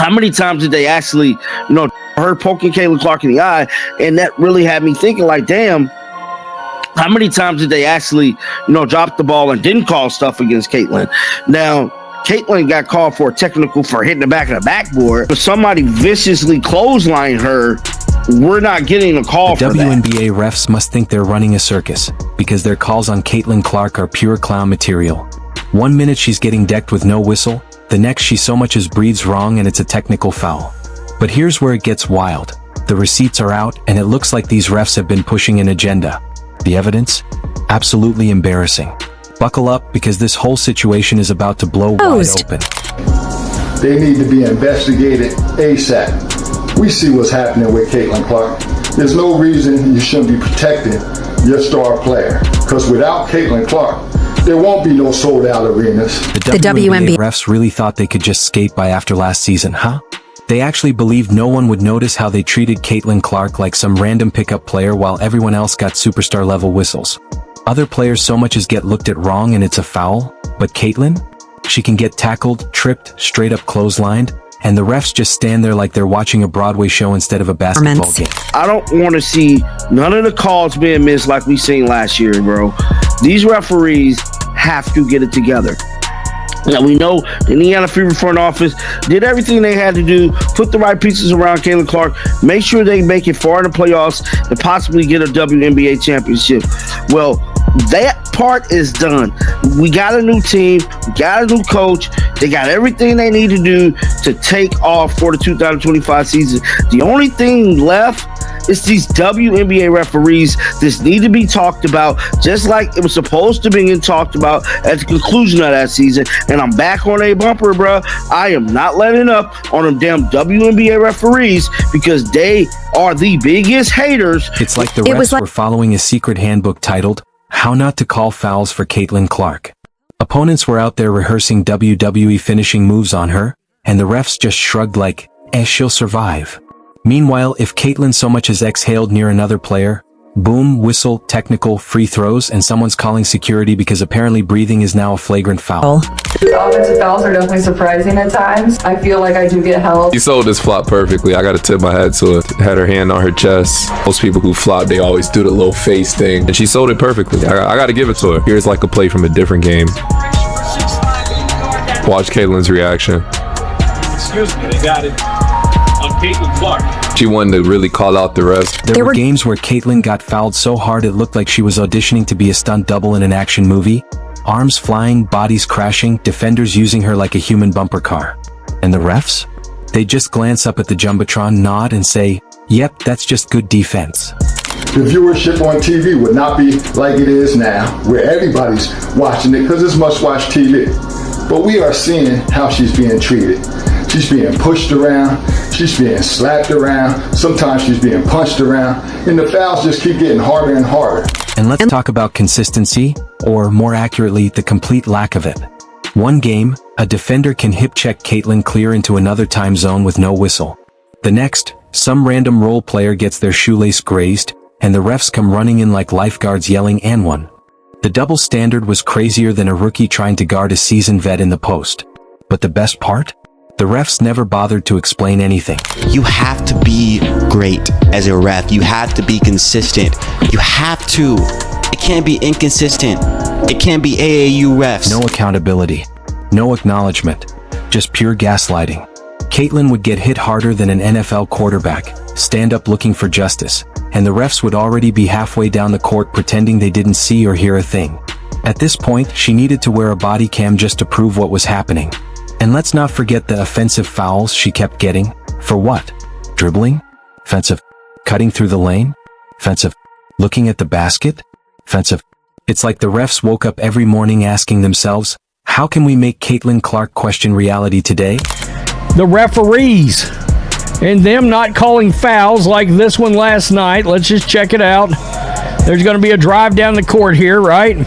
How many times did they actually, her poking Caitlin Clark in the eye? And that really had me thinking, like, damn, how many times did they actually, drop the ball and didn't call stuff against Caitlin? Now, Caitlin got called for a technical for hitting the back of the backboard, but somebody viciously clotheslined her. We're not getting a call for that. WNBA refs must think they're running a circus, because their calls on Caitlin Clark are pure clown material. 1 minute she's getting decked with no whistle, the next she so much as breathes wrong and it's a technical foul. But here's where it gets wild. The receipts are out, and it looks like these refs have been pushing an agenda. The evidence? Absolutely embarrassing. Buckle up, because this whole situation is about to blow wide open. They need to be investigated ASAP. We see what's happening with Caitlin Clark. There's no reason you shouldn't be protecting your star player, because without Caitlin Clark, there won't be no sold-out arenas. The WNBA refs really thought they could just skate by after last season, huh? They actually believed no one would notice how they treated Caitlin Clark like some random pickup player while everyone else got superstar-level whistles. Other players so much as get looked at wrong and it's a foul, but Caitlin? She can get tackled, tripped, straight up clotheslined, and the refs just stand there like they're watching a Broadway show instead of a basketball game. I don't want to see none of the calls being missed like we seen last year, bro. These referees have to get it together. Now, we know the Indiana Fever front office did everything they had to do, put the right pieces around Caitlin Clark, make sure they make it far in the playoffs and possibly get a WNBA championship. Well, that part is done. We got a new team, we got a new coach. They got everything they need to do to take off for the 2025 season. The only thing left is these WNBA referees. This need to be talked about, just like it was supposed to be talked about at the conclusion of that season. And I'm back on a bumper, bro. I am not letting up on them damn WNBA referees, because they are the biggest haters. It's like the refs were following a secret handbook titled, How Not to Call Fouls for Caitlin Clark. Opponents were out there rehearsing WWE finishing moves on her, and the refs just shrugged like, she'll survive. Meanwhile, if Caitlin so much as exhaled near another player, boom, whistle, technical, free throws, and someone's calling security because apparently breathing is now a flagrant foul. The offensive fouls are definitely surprising at times. I feel like I do get help. She sold this flop perfectly. I gotta tip my hat to it. Had her hand on her chest. Most people who flop, they always do the little face thing. And she sold it perfectly. I gotta give it to her. Here's like a play from a different game. Watch Caitlin's reaction. Excuse me, they got it on Caitlin Clark. She wanted to really call out the rest. There were games where Caitlin got fouled so hard it looked like she was auditioning to be a stunt double in an action movie. Arms flying, bodies crashing, defenders using her like a human bumper car. And the refs? They just glance up at the Jumbotron, nod, and say, yep, that's just good defense. The viewership on TV would not be like it is now, where everybody's watching it because it's must-watch TV. But we are seeing how she's being treated. She's being pushed around, she's being slapped around, sometimes she's being punched around, and the fouls just keep getting harder and harder. And let's talk about consistency, or more accurately, the complete lack of it. One game, a defender can hip-check Caitlin clear into another time zone with no whistle. The next, some random role player gets their shoelace grazed, and the refs come running in like lifeguards yelling "and one." The double standard was crazier than a rookie trying to guard a seasoned vet in the post. But the best part? The refs never bothered to explain anything. You have to be great as a ref. You have to be consistent. You have to. It can't be inconsistent. It can't be AAU refs. No accountability. No acknowledgement. Just pure gaslighting. Caitlin would get hit harder than an NFL quarterback, stand up looking for justice, and the refs would already be halfway down the court pretending they didn't see or hear a thing. At this point, she needed to wear a body cam just to prove what was happening. And let's not forget the offensive fouls she kept getting. For what? Dribbling? Offensive. Cutting through the lane? Offensive. Looking at the basket? Offensive. It's like the refs woke up every morning asking themselves, how can we make Caitlin Clark question reality today? The referees and them not calling fouls like this one last night. Let's just check it out. There's going to be a drive down the court here, right?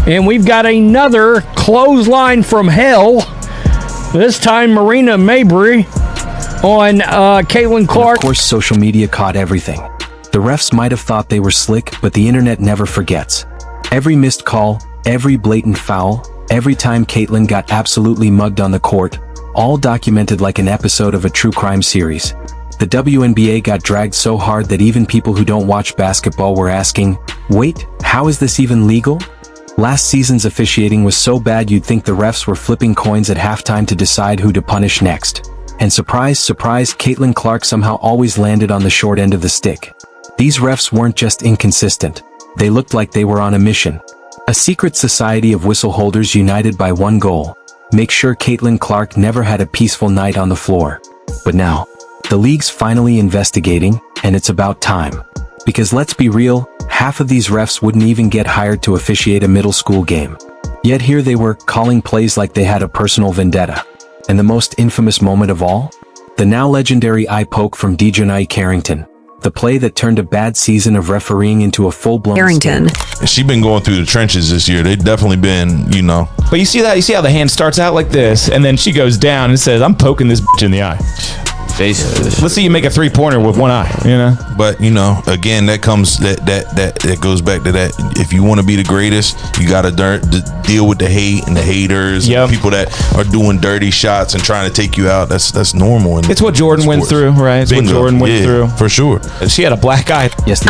And we've got another clothesline from hell. This time, Marina Mabry on Caitlin Clark. And of course, social media caught everything. The refs might have thought they were slick, but the internet never forgets. Every missed call, every blatant foul, every time Caitlin got absolutely mugged on the court, all documented like an episode of a true crime series. The WNBA got dragged so hard that even people who don't watch basketball were asking, wait, how is this even legal? Last season's officiating was so bad you'd think the refs were flipping coins at halftime to decide who to punish next. And surprise, surprise, Caitlin Clark somehow always landed on the short end of the stick. These refs weren't just inconsistent, they looked like they were on a mission. A secret society of whistle holders united by one goal: make sure Caitlin Clark never had a peaceful night on the floor. But now, the league's finally investigating, and it's about time. Because let's be real, half of these refs wouldn't even get hired to officiate a middle school game. Yet here they were, calling plays like they had a personal vendetta. And the most infamous moment of all? The now legendary eye poke from Dejanai Carrington. The play that turned a bad season of refereeing into a full-blown Carrington. She been going through the trenches this year. They've definitely been, you know. But you see how the hand starts out like this, and then she goes down and says, I'm poking this bitch in the eye. Let's see you make a three-pointer with one eye, you know? But, you know, again, that comes, that goes back to that. If you want to be the greatest, you got to deal with the hate and the haters, and people that are doing dirty shots and trying to take you out. That's normal. It's what Jordan went through, right? It's what Jordan went through. For sure. She had a black eye. Yes,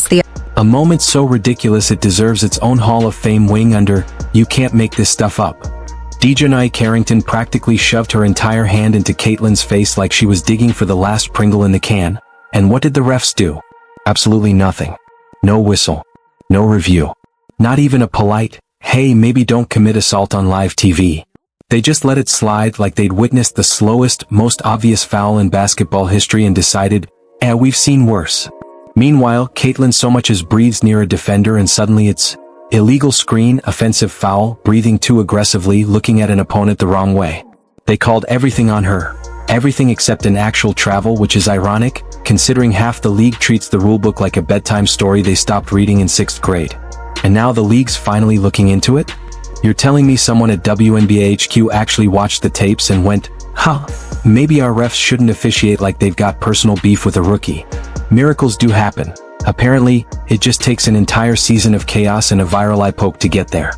the a moment so ridiculous it deserves its own Hall of Fame wing under, you can't make this stuff up. Dejanai Carrington practically shoved her entire hand into Caitlin's face like she was digging for the last Pringle in the can. And what did the refs do? Absolutely nothing. No whistle. No review. Not even a polite, hey, maybe don't commit assault on live TV. They just let it slide like they'd witnessed the slowest, most obvious foul in basketball history and decided, we've seen worse. Meanwhile, Caitlin so much as breathes near a defender and suddenly it's illegal screen, offensive foul, breathing too aggressively, looking at an opponent the wrong way. They called everything on her. Everything except an actual travel, which is ironic, considering half the league treats the rulebook like a bedtime story they stopped reading in 6th grade. And now the league's finally looking into it? You're telling me someone at WNBA HQ actually watched the tapes and went, maybe our refs shouldn't officiate like they've got personal beef with a rookie. Miracles do happen. Apparently, it just takes an entire season of chaos and a viral eye poke to get there.